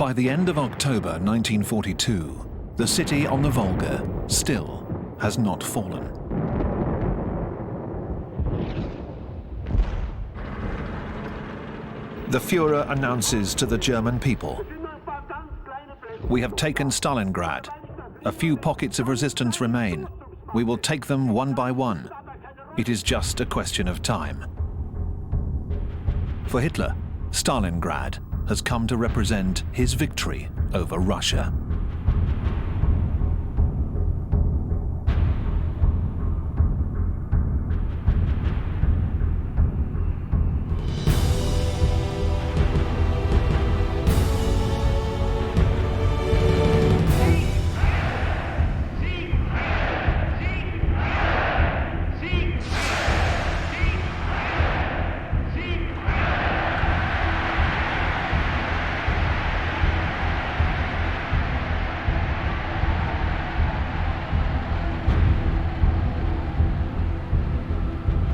By the end of October 1942, the city on the Volga still has not fallen. The Führer announces to the German people, "We have taken Stalingrad. A few pockets of resistance remain. We will take them one by one. It is just a question of time." For Hitler, Stalingrad has come to represent his victory over Russia.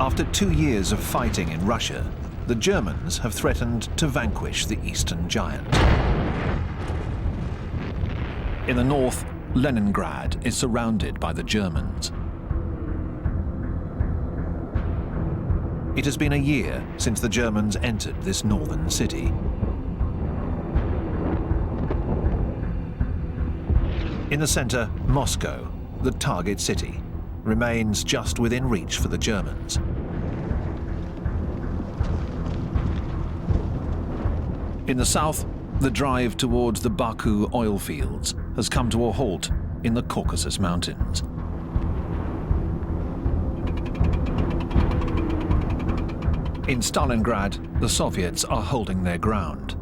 After 2 years of fighting in Russia, the Germans have threatened to vanquish the Eastern Giant. In the north, Leningrad is surrounded by the Germans. It has been a year since the Germans entered this northern city. In the center, Moscow, the target city, remains just within reach for the Germans. In the south, the drive towards the Baku oil fields has come to a halt in the Caucasus Mountains. In Stalingrad, the Soviets are holding their ground.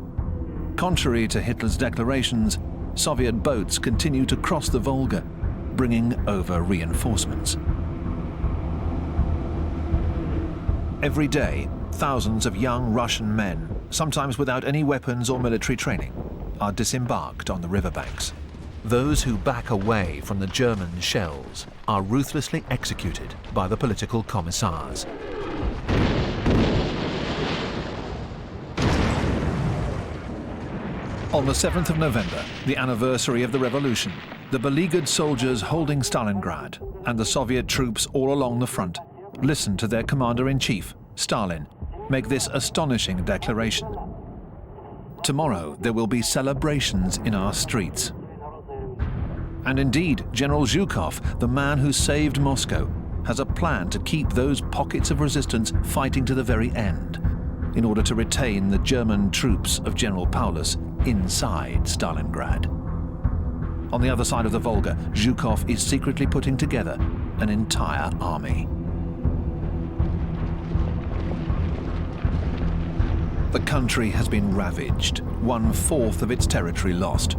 Contrary to Hitler's declarations, Soviet boats continue to cross the Volga, bringing over reinforcements. Every day, thousands of young Russian men, sometimes without any weapons or military training, are disembarked on the riverbanks. Those who back away from the German shells are ruthlessly executed by the political commissars. On the 7th of November, the anniversary of the revolution, the beleaguered soldiers holding Stalingrad and the Soviet troops all along the front listen to their commander-in-chief, Stalin, make this astonishing declaration. "Tomorrow there will be celebrations in our streets." And indeed, General Zhukov, the man who saved Moscow, has a plan to keep those pockets of resistance fighting to the very end, in order to retain the German troops of General Paulus inside Stalingrad. On the other side of the Volga, Zhukov is secretly putting together an entire army. The country has been ravaged, 1/4 of its territory lost.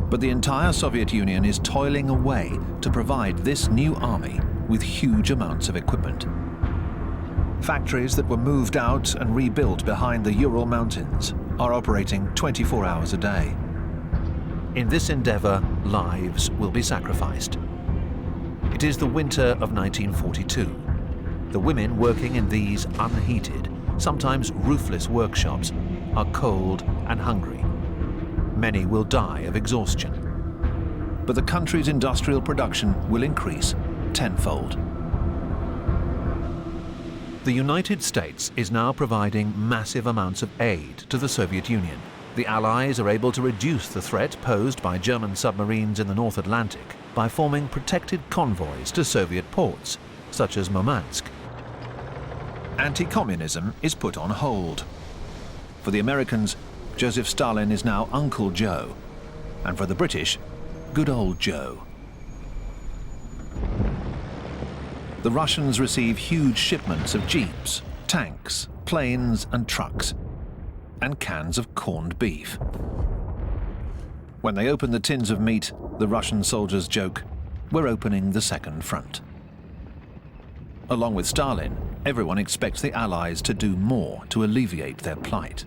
But the entire Soviet Union is toiling away to provide this new army with huge amounts of equipment. Factories that were moved out and rebuilt behind the Ural Mountains are operating 24 hours a day. In this endeavor, lives will be sacrificed. It is the winter of 1942. The women working in these unheated, sometimes roofless workshops are cold and hungry. Many will die of exhaustion. But the country's industrial production will increase tenfold. The United States is now providing massive amounts of aid to the Soviet Union. The Allies are able to reduce the threat posed by German submarines in the North Atlantic by forming protected convoys to Soviet ports, such as Murmansk. Anti-communism is put on hold. For the Americans, Joseph Stalin is now Uncle Joe, and for the British, good old Joe. The Russians receive huge shipments of jeeps, tanks, planes and trucks, and cans of corned beef. When they open the tins of meat, the Russian soldiers joke, "We're opening the second front." Along with Stalin, everyone expects the Allies to do more to alleviate their plight.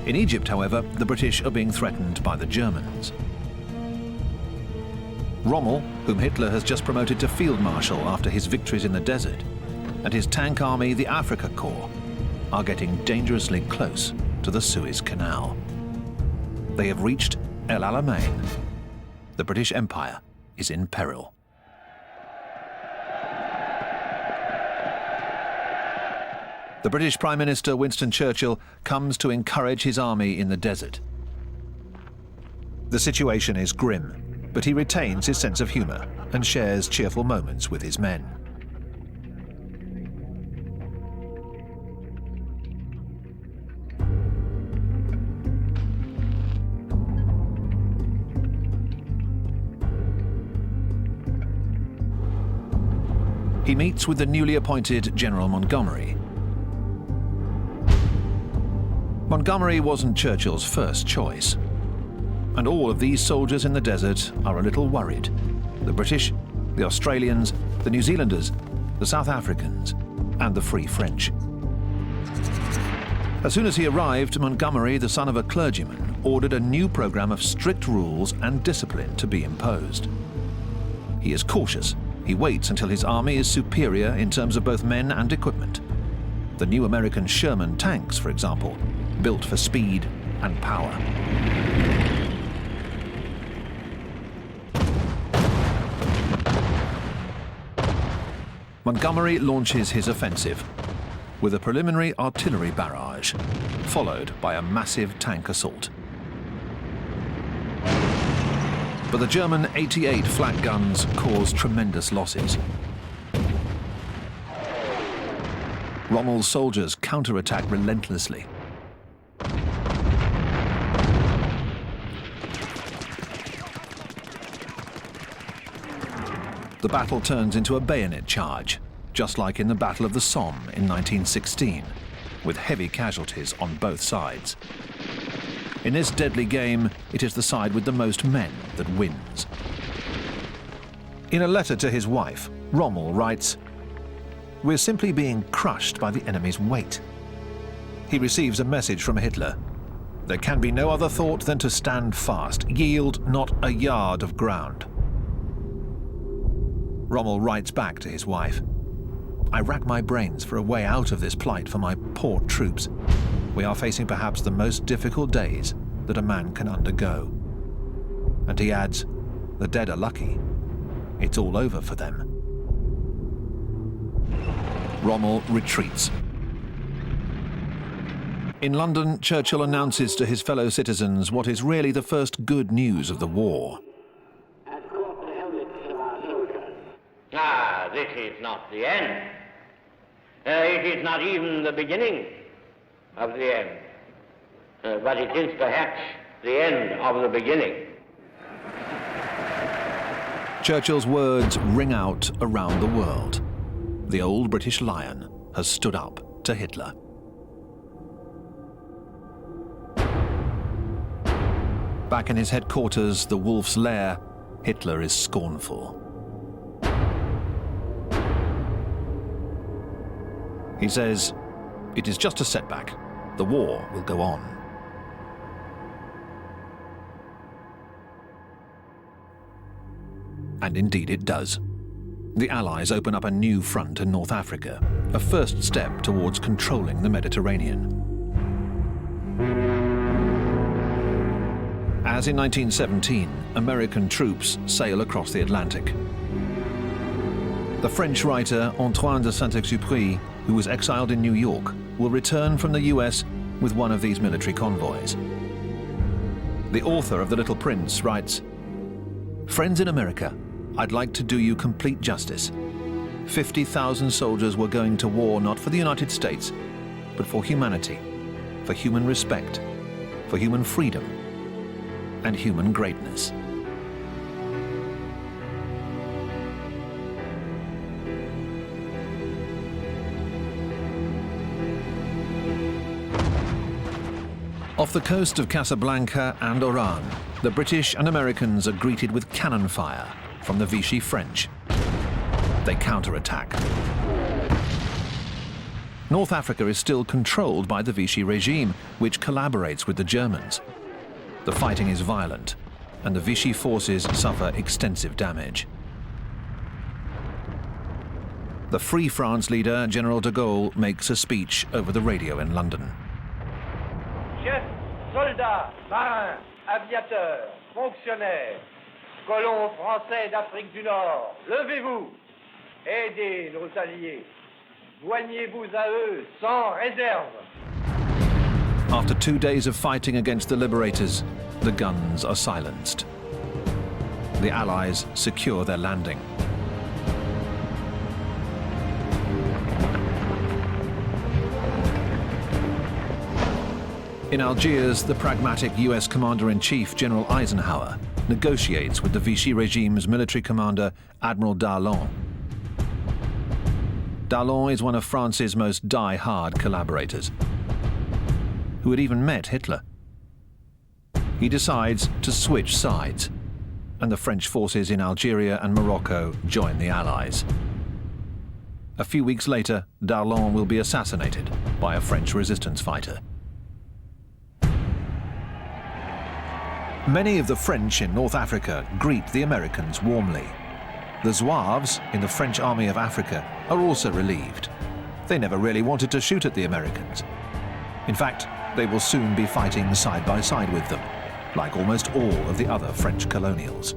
In Egypt, however, the British are being threatened by the Germans. Rommel, whom Hitler has just promoted to Field Marshal after his victories in the desert, and his tank army, the Afrika Korps, are getting dangerously close to the Suez Canal. They have reached El Alamein. The British Empire is in peril. The British Prime Minister Winston Churchill comes to encourage his army in the desert. The situation is grim, but he retains his sense of humour and shares cheerful moments with his men. He meets with the newly appointed General Montgomery. Montgomery wasn't Churchill's first choice, and all of these soldiers in the desert are a little worried. The British, the Australians, the New Zealanders, the South Africans, and the Free French. As soon as he arrived, Montgomery, the son of a clergyman, ordered a new program of strict rules and discipline to be imposed. He is cautious. He waits until his army is superior in terms of both men and equipment. The new American Sherman tanks, for example, built for speed and power. Montgomery launches his offensive with a preliminary artillery barrage, followed by a massive tank assault. But the German 88 flak guns cause tremendous losses. Rommel's soldiers counterattack relentlessly. The battle turns into a bayonet charge, just like in the Battle of the Somme in 1916, with heavy casualties on both sides. In this deadly game, it is the side with the most men that wins. In a letter to his wife, Rommel writes, "We're simply being crushed by the enemy's weight." He receives a message from Hitler. There can be no other thought than to stand fast, yield not a yard of ground. Rommel writes back to his wife, "I rack my brains for a way out of this plight for my poor troops. We are facing perhaps the most difficult days that a man can undergo." And he adds, "The dead are lucky. It's all over for them." Rommel retreats. In London, Churchill announces to his fellow citizens what is really the first good news of the war. This is not the end. It is not even the beginning of the end. But it is perhaps the end of the beginning. Churchill's words ring out around the world. The old British lion has stood up to Hitler. Back in his headquarters, the Wolf's Lair, Hitler is scornful. He says, "It is just a setback. The war will go on." And indeed it does. The Allies open up a new front in North Africa, a first step towards controlling the Mediterranean. As in 1917, American troops sail across the Atlantic. The French writer Antoine de Saint-Exupéry, who was exiled in New York, will return from the US with one of these military convoys. The author of The Little Prince writes, "Friends in America, I'd like to do you complete justice. 50,000 soldiers were going to war not for the United States, but for humanity, for human respect, for human freedom, and human greatness." Off the coast of Casablanca and Oran, the British and Americans are greeted with cannon fire from the Vichy French. They counterattack. North Africa is still controlled by the Vichy regime, which collaborates with the Germans. The fighting is violent, and the Vichy forces suffer extensive damage. The Free France leader, General de Gaulle, makes a speech over the radio in London. Chefs, soldats, marins, aviateurs, fonctionnaires, colons français d'Afrique du Nord, levez-vous, aidez nos alliés, joignez-vous à eux sans réserve. After 2 days of fighting against the liberators, the guns are silenced. The Allies secure their landing. In Algiers, the pragmatic US Commander-in-Chief, General Eisenhower, negotiates with the Vichy regime's military commander, Admiral Darlan. Darlan is one of France's most die-hard collaborators, who had even met Hitler. He decides to switch sides, and the French forces in Algeria and Morocco join the Allies. A few weeks later, Darlan will be assassinated by a French resistance fighter. Many of the French in North Africa greet the Americans warmly. The Zouaves in the French Army of Africa are also relieved. They never really wanted to shoot at the Americans. In fact, they will soon be fighting side by side with them, like almost all of the other French colonials.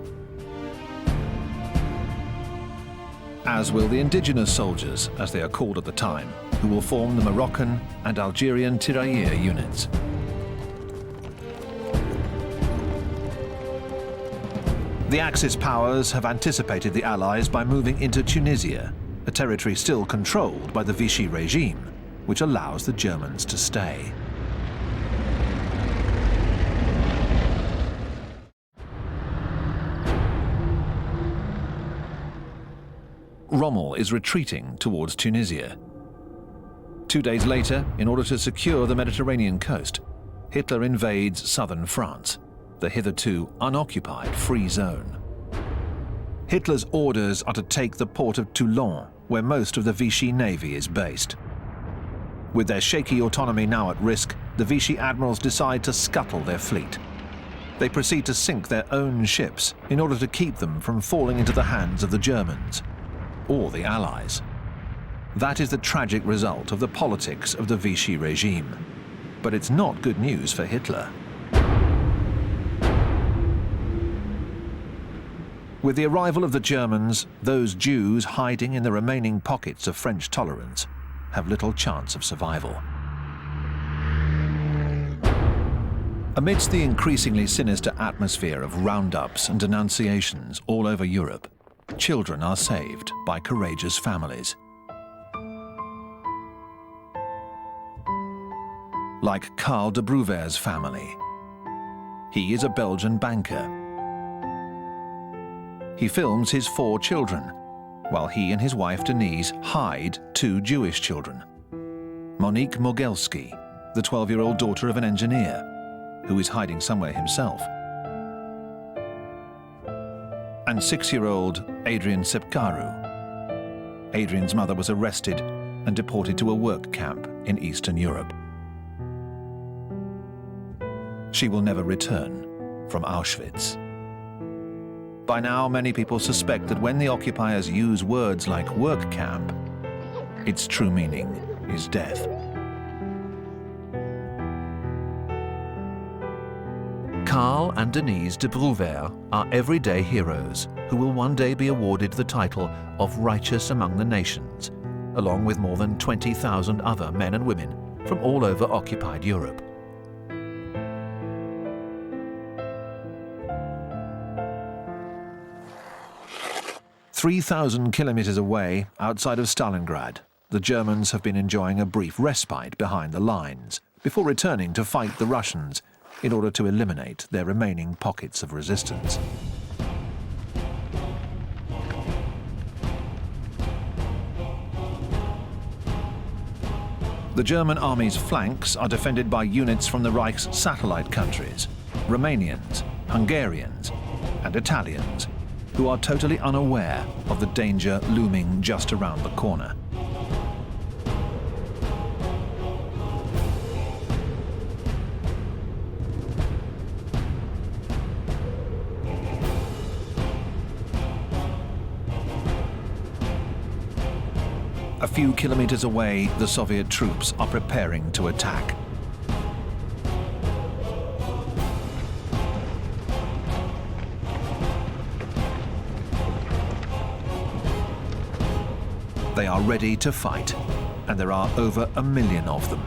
As will the indigenous soldiers, as they are called at the time, who will form the Moroccan and Algerian tirailleur units. The Axis powers have anticipated the Allies by moving into Tunisia, a territory still controlled by the Vichy regime, which allows the Germans to stay. Rommel is retreating towards Tunisia. 2 days later, in order to secure the Mediterranean coast, Hitler invades southern France, the hitherto unoccupied free zone. Hitler's orders are to take the port of Toulon, where most of the Vichy navy is based. With their shaky autonomy now at risk, the Vichy admirals decide to scuttle their fleet. They proceed to sink their own ships in order to keep them from falling into the hands of the Germans or the Allies. That is the tragic result of the politics of the Vichy regime. But it's not good news for Hitler. With the arrival of the Germans, those Jews hiding in the remaining pockets of French tolerance have little chance of survival. Amidst the increasingly sinister atmosphere of roundups and denunciations all over Europe, children are saved by courageous families. Like Karl de Brouwere's family. He is a Belgian banker. He films his 4 children, while he and his wife Denise hide 2 Jewish children. Monique Mogelski, the 12-year-old daughter of an engineer, who is hiding somewhere himself. And 6-year-old Adrian Sepkaru. Adrian's mother was arrested and deported to a work camp in Eastern Europe. She will never return from Auschwitz. By now, many people suspect that when the occupiers use words like work camp, its true meaning is death. Karl and Denise de Brouwere are everyday heroes who will one day be awarded the title of Righteous Among the Nations, along with more than 20,000 other men and women from all over occupied Europe. "3,000 kilometers away, outside of Stalingrad, the Germans have been enjoying a brief respite behind the lines before returning to fight the Russians in order to eliminate their remaining pockets of resistance. The German army's flanks are defended by units from the Reich's satellite countries, Romanians, Hungarians, and Italians, who are totally unaware of the danger looming just around the corner. A few kilometers away, the Soviet troops are preparing to attack. They are ready to fight, and there are over 1 million of them.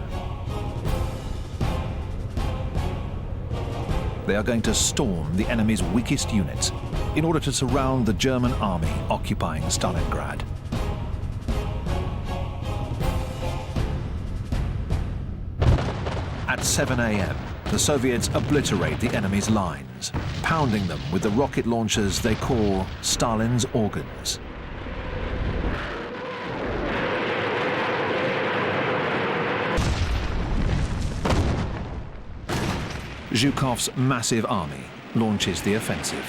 They are going to storm the enemy's weakest units in order to surround the German army occupying Stalingrad. At 7 a.m., the Soviets obliterate the enemy's lines, pounding them with the rocket launchers they call Stalin's organs. Zhukov's massive army launches the offensive.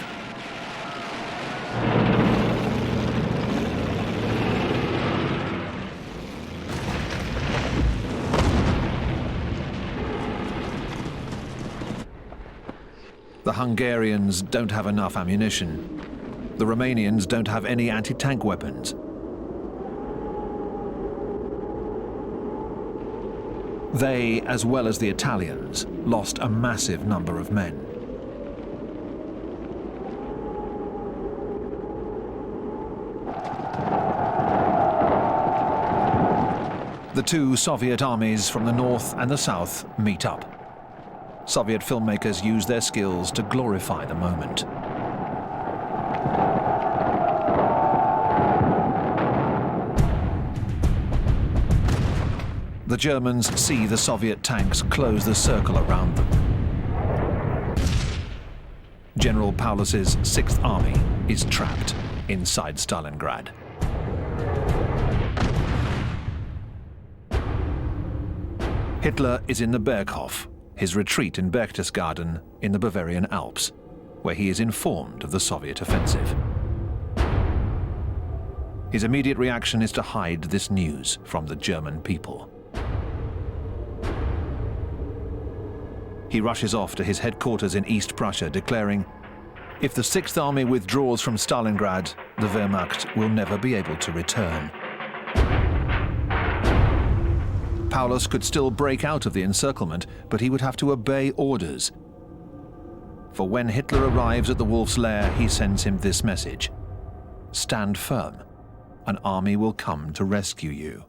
The Hungarians don't have enough ammunition. The Romanians don't have any anti-tank weapons. They, as well as the Italians, lost a massive number of men. The two Soviet armies from the north and the south meet up. Soviet filmmakers use their skills to glorify the moment. The Germans see the Soviet tanks close the circle around them. General Paulus's 6th Army is trapped inside Stalingrad. Hitler is in the Berghof, his retreat in Berchtesgaden in the Bavarian Alps, where he is informed of the Soviet offensive. His immediate reaction is to hide this news from the German people. He rushes off to his headquarters in East Prussia, declaring, "If the 6th Army withdraws from Stalingrad, the Wehrmacht will never be able to return." Paulus could still break out of the encirclement, but he would have to obey orders. For when Hitler arrives at the Wolf's Lair, he sends him this message: "Stand firm. An army will come to rescue you."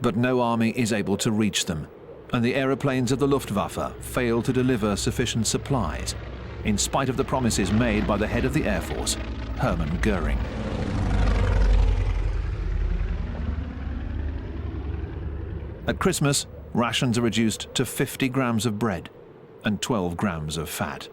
But no army is able to reach them, and the aeroplanes of the Luftwaffe fail to deliver sufficient supplies, in spite of the promises made by the head of the Air Force, Hermann Göring. At Christmas, rations are reduced to 50 grams of bread and 12 grams of fat.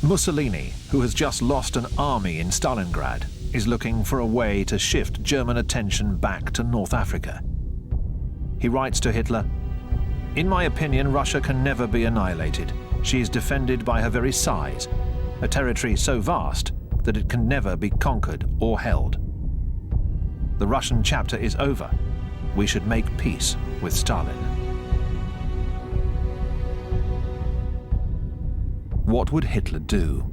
Mussolini, who has just lost an army in Stalingrad, is looking for a way to shift German attention back to North Africa. He writes to Hitler, "In my opinion, Russia can never be annihilated. She is defended by her very size, a territory so vast that it can never be conquered or held. The Russian chapter is over. We should make peace with Stalin." What would Hitler do?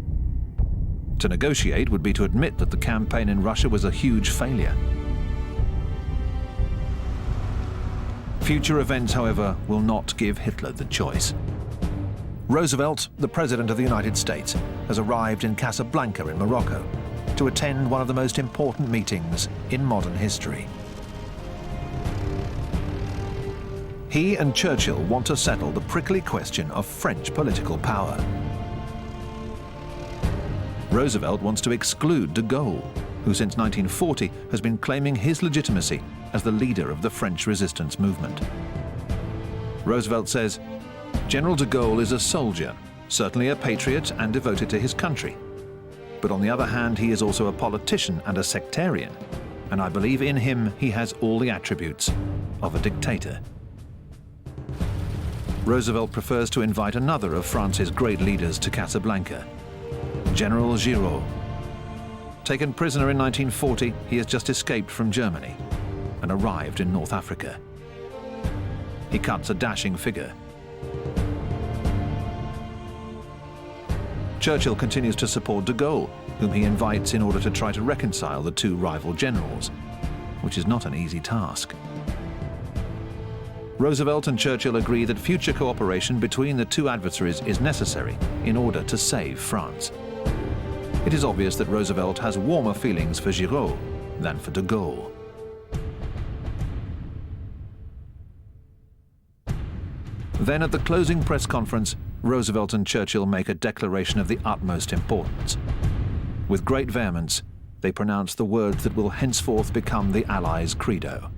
To negotiate would be to admit that the campaign in Russia was a huge failure. Future events, however, will not give Hitler the choice. Roosevelt, the President of the United States, has arrived in Casablanca in Morocco to attend one of the most important meetings in modern history. He and Churchill want to settle the prickly question of French political power. Roosevelt wants to exclude de Gaulle, who since 1940 has been claiming his legitimacy as the leader of the French resistance movement. Roosevelt says, "General de Gaulle is a soldier, certainly a patriot and devoted to his country. But on the other hand, he is also a politician and a sectarian, and I believe in him he has all the attributes of a dictator." Roosevelt prefers to invite another of France's great leaders to Casablanca, General Giraud. Taken prisoner in 1940, he has just escaped from Germany and arrived in North Africa. He cuts a dashing figure. Churchill continues to support de Gaulle, whom he invites in order to try to reconcile the two rival generals, which is not an easy task. Roosevelt and Churchill agree that future cooperation between the two adversaries is necessary in order to save France. It is obvious that Roosevelt has warmer feelings for Giraud than for de Gaulle. Then at the closing press conference, Roosevelt and Churchill make a declaration of the utmost importance. With great vehemence, they pronounce the words that will henceforth become the Allies' credo: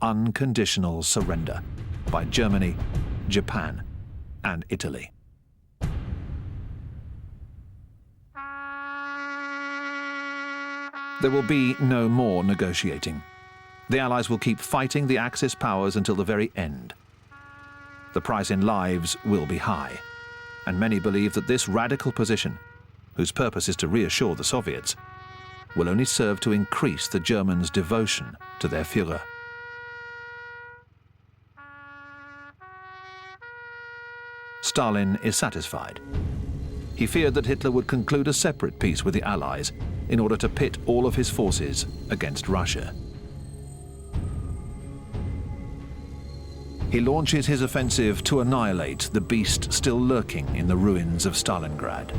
unconditional surrender by Germany, Japan, and Italy. There will be no more negotiating. The Allies will keep fighting the Axis powers until the very end. The price in lives will be high, and many believe that this radical position, whose purpose is to reassure the Soviets, will only serve to increase the Germans' devotion to their Führer. Stalin is satisfied. He feared that Hitler would conclude a separate peace with the Allies in order to pit all of his forces against Russia. He launches his offensive to annihilate the beast still lurking in the ruins of Stalingrad.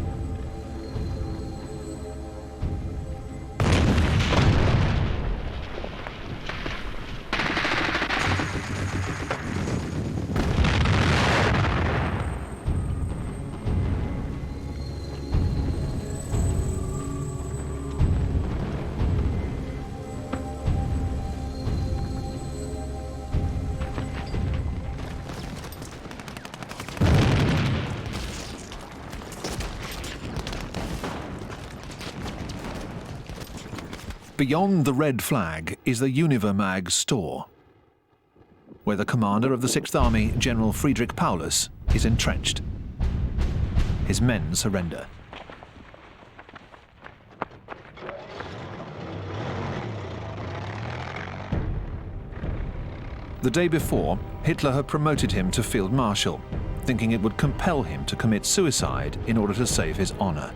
Beyond the red flag is the Univermag store, where the commander of the 6th Army, General Friedrich Paulus, is entrenched. His men surrender. The day before, Hitler had promoted him to Field Marshal, thinking it would compel him to commit suicide in order to save his honor.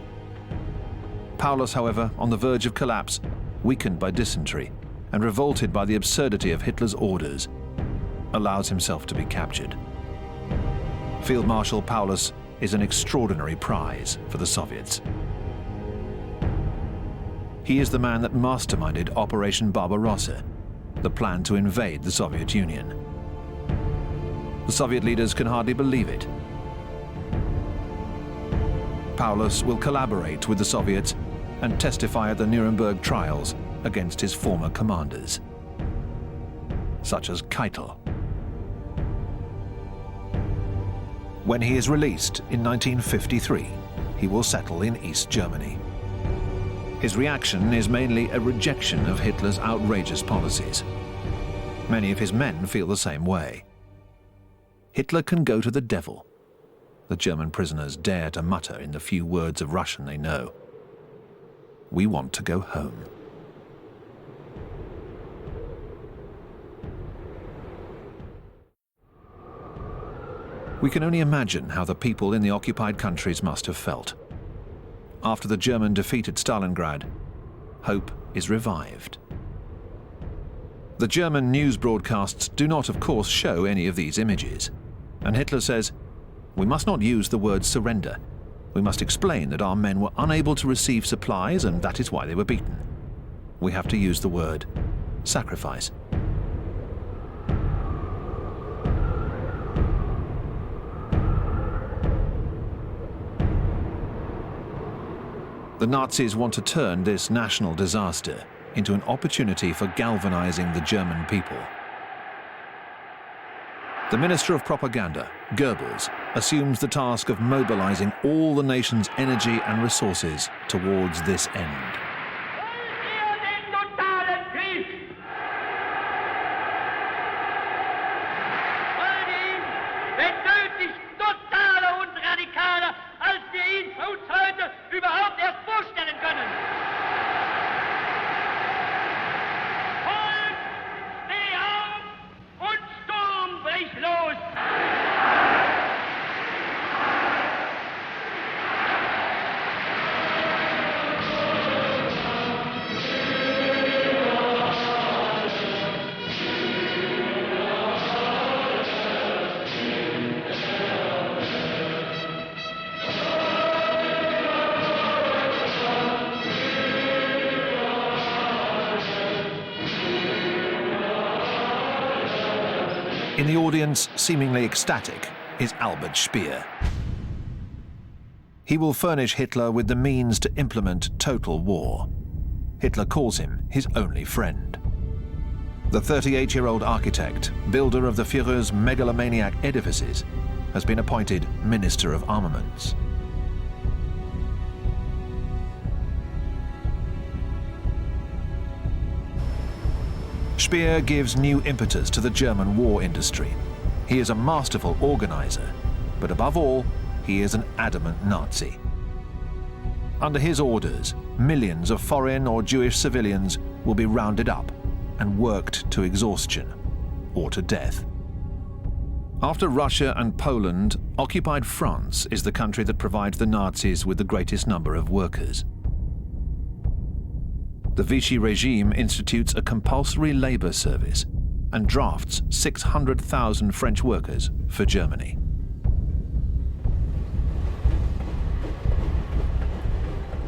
Paulus, however, on the verge of collapse, weakened by dysentery and revolted by the absurdity of Hitler's orders, allows himself to be captured. Field Marshal Paulus is an extraordinary prize for the Soviets. He is the man that masterminded Operation Barbarossa, the plan to invade the Soviet Union. The Soviet leaders can hardly believe it. Paulus will collaborate with the Soviets and testify at the Nuremberg trials against his former commanders, such as Keitel. When he is released in 1953, he will settle in East Germany. His reaction is mainly a rejection of Hitler's outrageous policies. Many of his men feel the same way. Hitler can go to the devil, the German prisoners dare to mutter in the few words of Russian they know. We want to go home. We can only imagine how the people in the occupied countries must have felt. After the German defeat at Stalingrad, hope is revived. The German news broadcasts do not, of course, show any of these images. And Hitler says, "We must not use the word surrender. We must explain that our men were unable to receive supplies and that is why they were beaten. We have to use the word sacrifice." The Nazis want to turn this national disaster into an opportunity for galvanizing the German people. The Minister of Propaganda, Goebbels, assumes the task of mobilizing all the nation's energy and resources towards this end. In the audience, seemingly ecstatic, is Albert Speer. He will furnish Hitler with the means to implement total war. Hitler calls him his only friend. The 38-year-old architect, builder of the Führer's megalomaniac edifices, has been appointed Minister of Armaments. Speer gives new impetus to the German war industry. He is a masterful organizer, but above all, he is an adamant Nazi. Under his orders, millions of foreign or Jewish civilians will be rounded up and worked to exhaustion or to death. After Russia and Poland, occupied France is the country that provides the Nazis with the greatest number of workers. The Vichy regime institutes a compulsory labor service and drafts 600,000 French workers for Germany.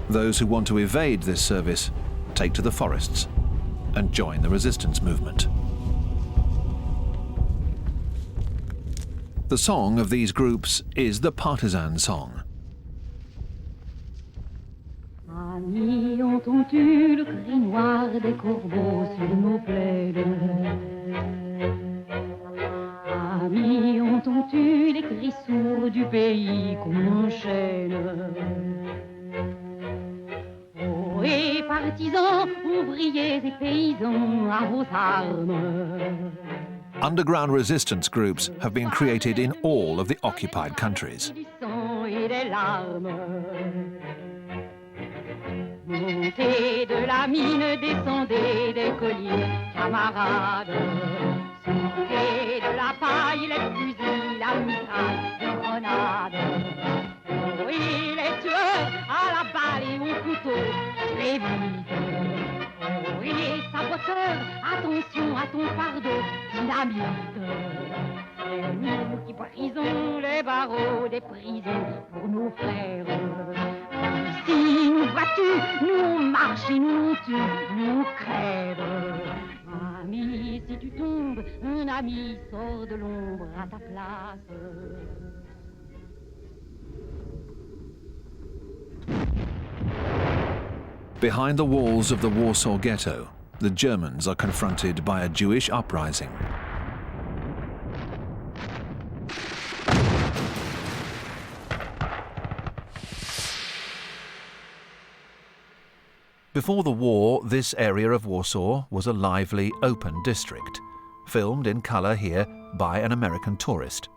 Those who want to evade this service take to the forests and join the resistance movement. The song of these groups is the partisan song. Amis, entends-tu le cri noir des corbeaux sur nos plaines? Amis, entends-tu les cris sourds du pays qu'on enchaîne? Oh, et partisans, ouvriers et paysans, à vos armes. Underground resistance groups have been created in all of the occupied countries. Montez de la mine, descendez des collines, camarades. Sortez de la paille, les fusils, la mitraille, les grenades. Oui, les tueurs à la balle et au couteau, tuez vite. Oui, les saboteurs, attention à ton fardeau, dynamite. C'est nous qui brisons les barreaux des prisons pour nos frères. Si nous battus, nous marchons et nous tuons, nous crèves. Ami, si tu tombes, un ami sort de l'ombre à ta place. Behind the walls of the Warsaw Ghetto, the Germans are confronted by a Jewish uprising. Before the war, this area of Warsaw was a lively, open district, filmed in color here by an American tourist.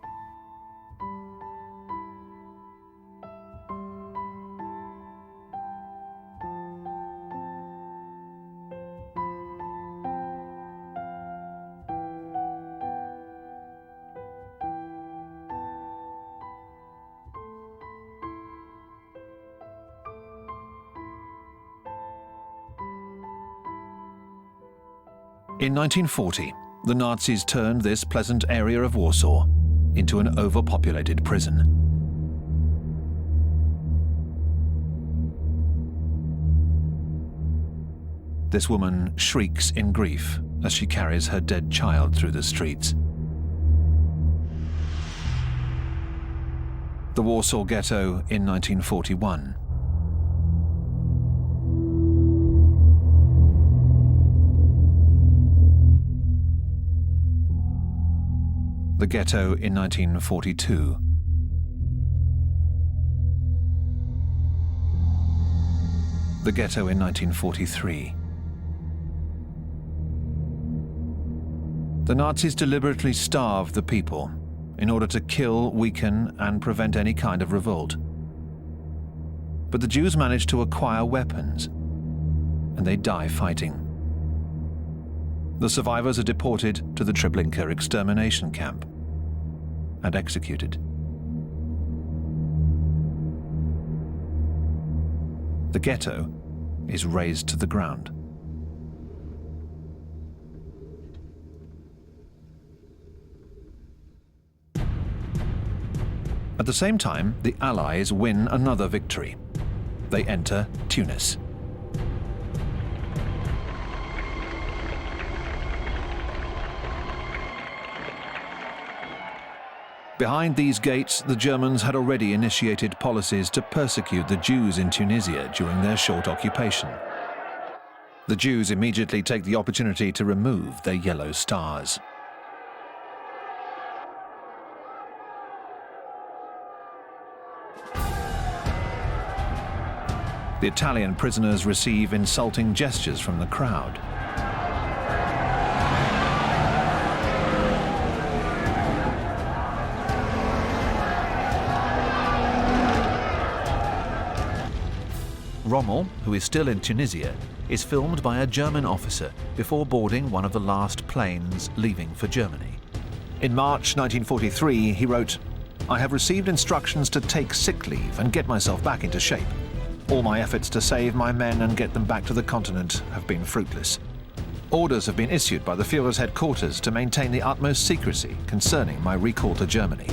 In 1940, the Nazis turned this pleasant area of Warsaw into an overpopulated prison. This woman shrieks in grief as she carries her dead child through the streets. The Warsaw Ghetto in 1941. The ghetto in 1942. The ghetto in 1943. The Nazis deliberately starved the people in order to kill, weaken, and prevent any kind of revolt. But the Jews managed to acquire weapons, and they die fighting. The survivors are deported to the Treblinka extermination camp and executed. The ghetto is razed to the ground. At the same time, the Allies win another victory. They enter Tunis. Behind these gates, the Germans had already initiated policies to persecute the Jews in Tunisia during their short occupation. The Jews immediately take the opportunity to remove their yellow stars. The Italian prisoners receive insulting gestures from the crowd. Rommel, who is still in Tunisia, is filmed by a German officer before boarding one of the last planes leaving for Germany. In March 1943, he wrote, "I have received instructions to take sick leave and get myself back into shape. All my efforts to save my men and get them back to the continent have been fruitless. Orders have been issued by the Führer's headquarters to maintain the utmost secrecy concerning my recall to Germany.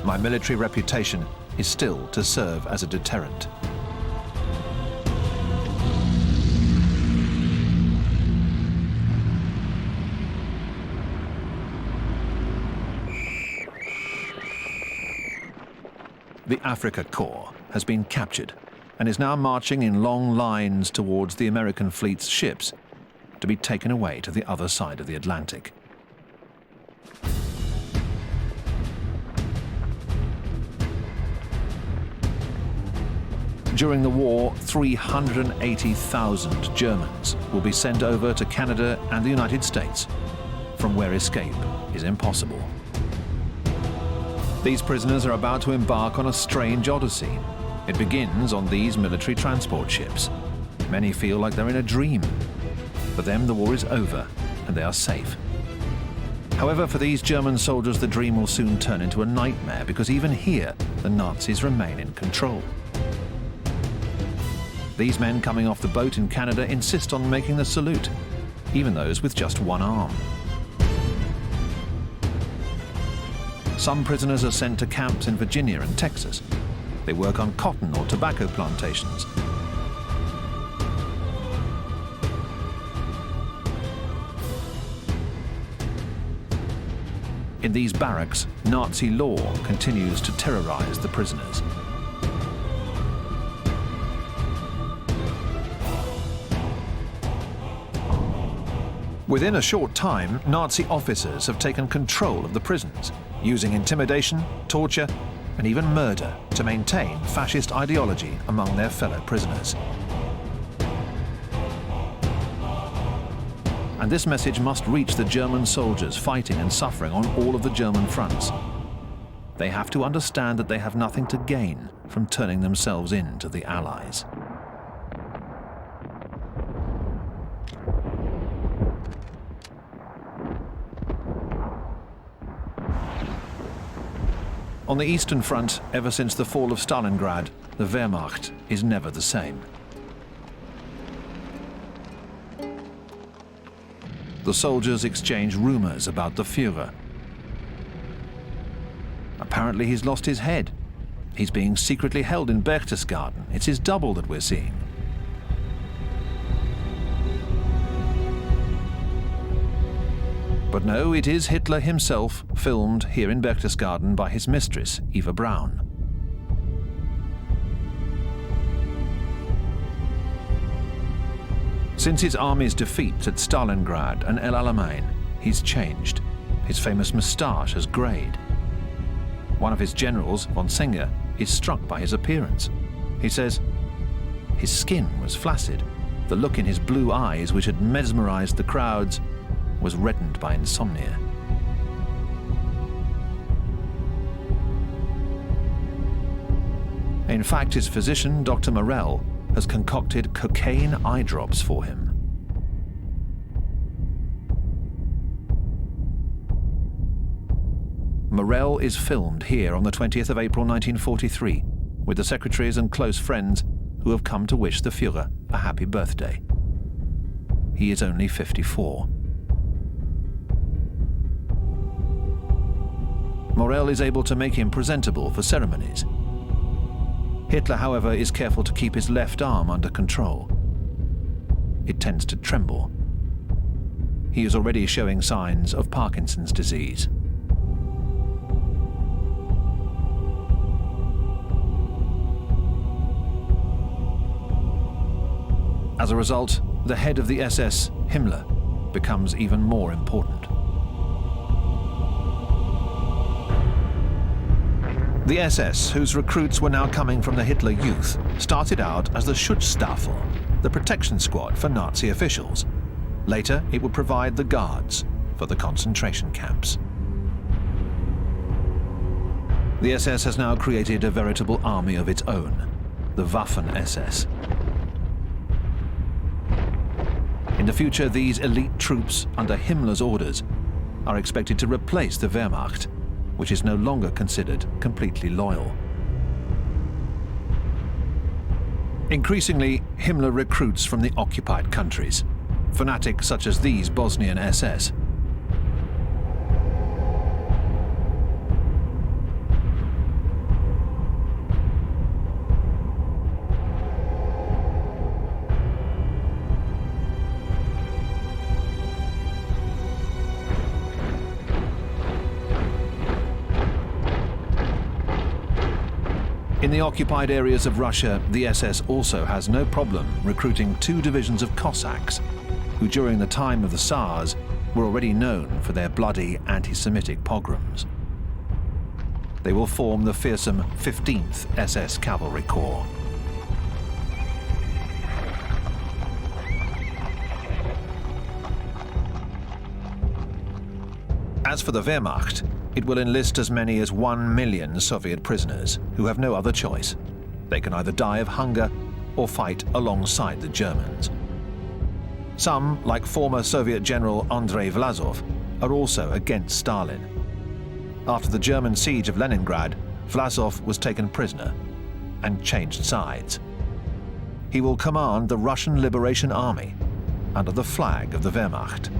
My military reputation is still to serve as a deterrent." The Africa Corps has been captured and is now marching in long lines towards the American fleet's ships to be taken away to the other side of the Atlantic. During the war, 380,000 Germans will be sent over to Canada and the United States, from where escape is impossible. These prisoners are about to embark on a strange odyssey. It begins on these military transport ships. Many feel like they're in a dream. For them, the war is over and they are safe. However, for these German soldiers, the dream will soon turn into a nightmare, because even here, the Nazis remain in control. These men coming off the boat in Canada insist on making the salute, even those with just one arm. Some prisoners are sent to camps in Virginia and Texas. They work on cotton or tobacco plantations. In these barracks, Nazi law continues to terrorize the prisoners. Within a short time, Nazi officers have taken control of the prisons, using intimidation, torture, and even murder to maintain fascist ideology among their fellow prisoners. And this message must reach the German soldiers fighting and suffering on all of the German fronts. They have to understand that they have nothing to gain from turning themselves in to the Allies. On the Eastern Front, ever since the fall of Stalingrad, the Wehrmacht is never the same. The soldiers exchange rumors about the Führer. Apparently he's lost his head. He's being secretly held in Berchtesgaden. It's his double that we're seeing. But no, it is Hitler himself, filmed here in Berchtesgaden by his mistress, Eva Braun. Since his army's defeat at Stalingrad and El Alamein, he's changed. His famous moustache has greyed. One of his generals, von Senger, is struck by his appearance. He says his skin was flaccid. The look in his blue eyes, which had mesmerized the crowds, was reddened by insomnia. In fact, his physician, Dr. Morell, has concocted cocaine eye drops for him. Morell is filmed here on the 20th of April 1943 with the secretaries and close friends who have come to wish the Führer a happy birthday. He is only 54. Morell is able to make him presentable for ceremonies. Hitler, however, is careful to keep his left arm under control. It tends to tremble. He is already showing signs of Parkinson's disease. As a result, the head of the SS, Himmler, becomes even more important. The SS, whose recruits were now coming from the Hitler Youth, started out as the Schutzstaffel, the protection squad for Nazi officials. Later, it would provide the guards for the concentration camps. The SS has now created a veritable army of its own, the Waffen-SS. In the future, these elite troops, under Himmler's orders, are expected to replace the Wehrmacht, which is no longer considered completely loyal. Increasingly, Himmler recruits from the occupied countries, fanatics such as these Bosnian SS. In the occupied areas of Russia, the SS also has no problem recruiting 2 divisions of Cossacks, who during the time of the Tsars were already known for their bloody anti-Semitic pogroms. They will form the fearsome 15th SS Cavalry Corps. As for the Wehrmacht, it will enlist as many as 1 million Soviet prisoners who have no other choice. They can either die of hunger or fight alongside the Germans. Some, like former Soviet General Andrei Vlasov, are also against Stalin. After the German siege of Leningrad, Vlasov was taken prisoner and changed sides. He will command the Russian Liberation Army under the flag of the Wehrmacht.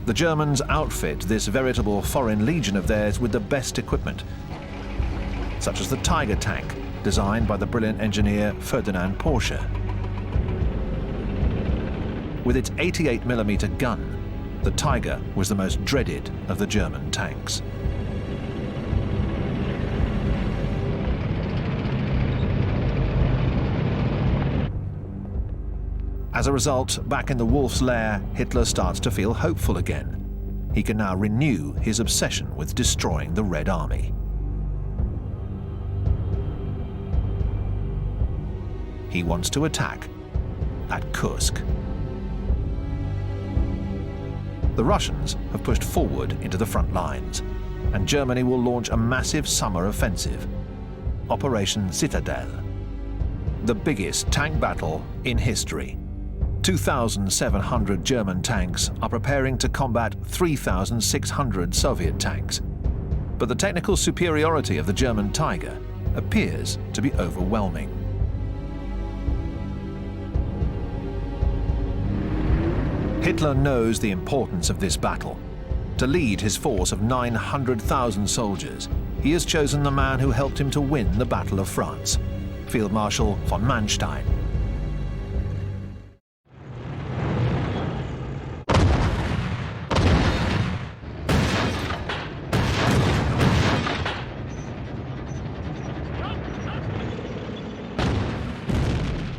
The Germans outfit this veritable foreign legion of theirs with the best equipment, such as the Tiger tank, designed by the brilliant engineer Ferdinand Porsche. With its 88mm gun, the Tiger was the most dreaded of the German tanks. As a result, back in the wolf's lair, Hitler starts to feel hopeful again. He can now renew his obsession with destroying the Red Army. He wants to attack at Kursk. The Russians have pushed forward into the front lines, and Germany will launch a massive summer offensive, Operation Citadel, the biggest tank battle in history. 2,700 German tanks are preparing to combat 3,600 Soviet tanks. But the technical superiority of the German Tiger appears to be overwhelming. Hitler knows the importance of this battle. To lead his force of 900,000 soldiers, he has chosen the man who helped him to win the Battle of France, Field Marshal von Manstein.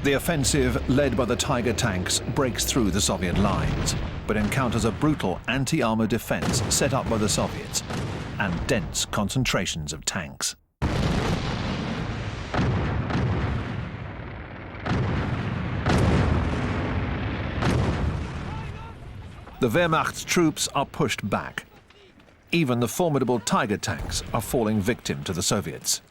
The offensive, led by the Tiger tanks, breaks through the Soviet lines, but encounters a brutal anti-armor defense set up by the Soviets and dense concentrations of tanks. The Wehrmacht's troops are pushed back. Even the formidable Tiger tanks are falling victim to the Soviets.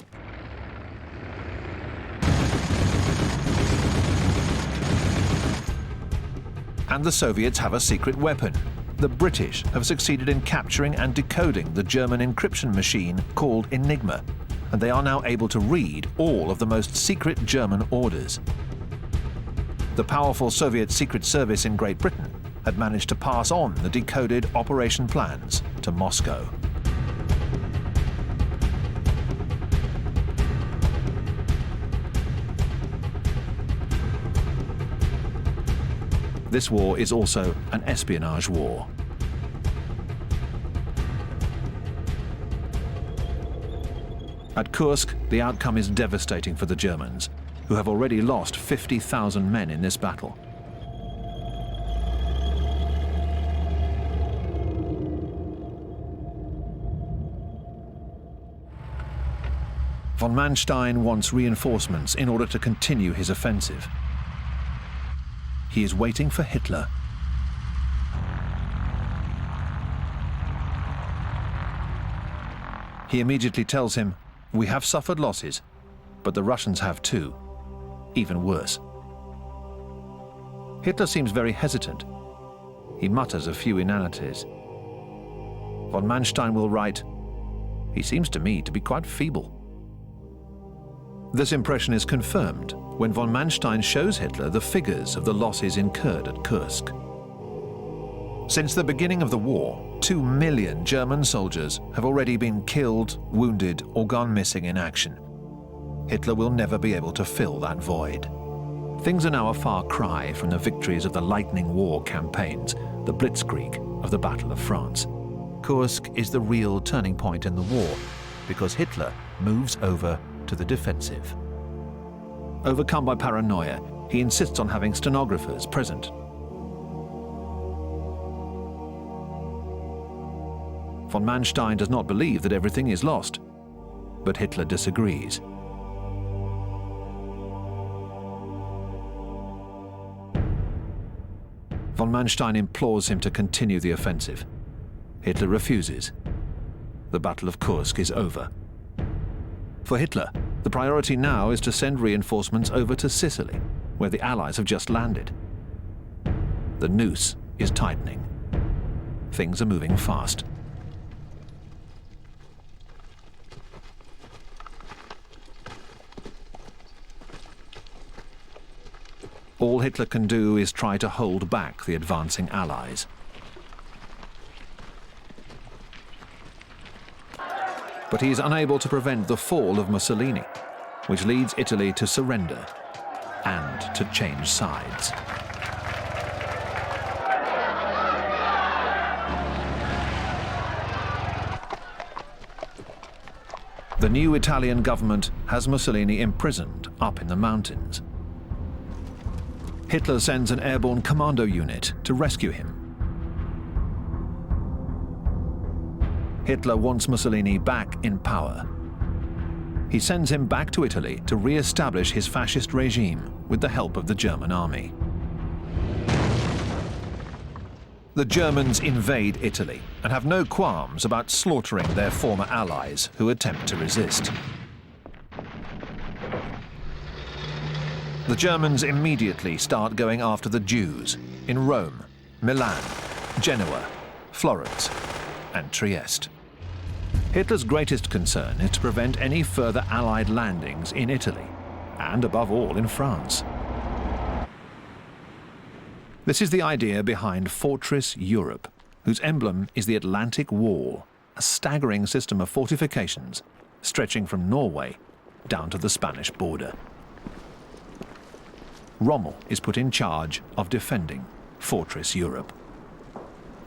And the Soviets have a secret weapon. The British have succeeded in capturing and decoding the German encryption machine called Enigma, and they are now able to read all of the most secret German orders. The powerful Soviet Secret Service in Great Britain had managed to pass on the decoded operation plans to Moscow. This war is also an espionage war. At Kursk, the outcome is devastating for the Germans, who have already lost 50,000 men in this battle. Von Manstein wants reinforcements in order to continue his offensive. He is waiting for Hitler. He immediately tells him, "We have suffered losses, but the Russians have too, even worse." Hitler seems very hesitant. He mutters a few inanities. Von Manstein will write, "He seems to me to be quite feeble." This impression is confirmed when von Manstein shows Hitler the figures of the losses incurred at Kursk. Since the beginning of the war, 2 million German soldiers have already been killed, wounded, or gone missing in action. Hitler will never be able to fill that void. Things are now a far cry from the victories of the Lightning War campaigns, the Blitzkrieg of the Battle of France. Kursk is the real turning point in the war because Hitler moves over to the defensive. Overcome by paranoia, he insists on having stenographers present. Von Manstein does not believe that everything is lost, but Hitler disagrees. Von Manstein implores him to continue the offensive. Hitler refuses. The Battle of Kursk is over. For Hitler, the priority now is to send reinforcements over to Sicily, where the Allies have just landed. The noose is tightening. Things are moving fast. All Hitler can do is try to hold back the advancing Allies. But he is unable to prevent the fall of Mussolini, which leads Italy to surrender and to change sides. The new Italian government has Mussolini imprisoned up in the mountains. Hitler sends an airborne commando unit to rescue him. Hitler wants Mussolini back in power. He sends him back to Italy to re-establish his fascist regime with the help of the German army. The Germans invade Italy and have no qualms about slaughtering their former allies who attempt to resist. The Germans immediately start going after the Jews in Rome, Milan, Genoa, Florence, and Trieste. Hitler's greatest concern is to prevent any further Allied landings in Italy, and above all in France. This is the idea behind Fortress Europe, whose emblem is the Atlantic Wall, a staggering system of fortifications stretching from Norway down to the Spanish border. Rommel is put in charge of defending Fortress Europe.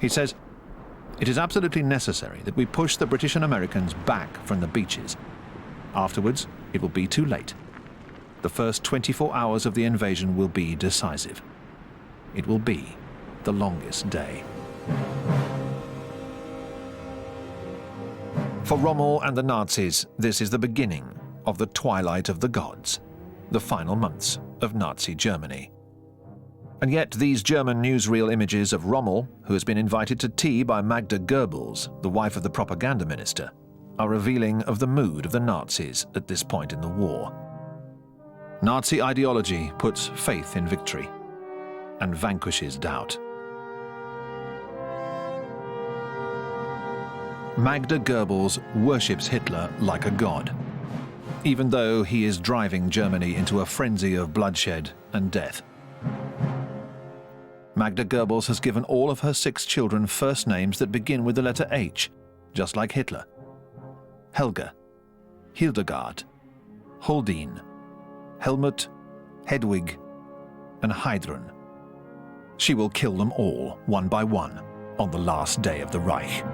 He says, "It is absolutely necessary that we push the British and Americans back from the beaches. Afterwards, it will be too late. The first 24 hours of the invasion will be decisive. It will be the longest day." For Rommel and the Nazis, this is the beginning of the twilight of the gods, the final months of Nazi Germany. And yet these German newsreel images of Rommel, who has been invited to tea by Magda Goebbels, the wife of the propaganda minister, are revealing of the mood of the Nazis at this point in the war. Nazi ideology puts faith in victory and vanquishes doubt. Magda Goebbels worships Hitler like a god, even though he is driving Germany into a frenzy of bloodshed and death. Magda Goebbels has given all of her 6 children first names that begin with the letter H, just like Hitler. Helga, Hildegard, Holdine, Helmut, Hedwig, and Heidrun. She will kill them all, one by one, on the last day of the Reich.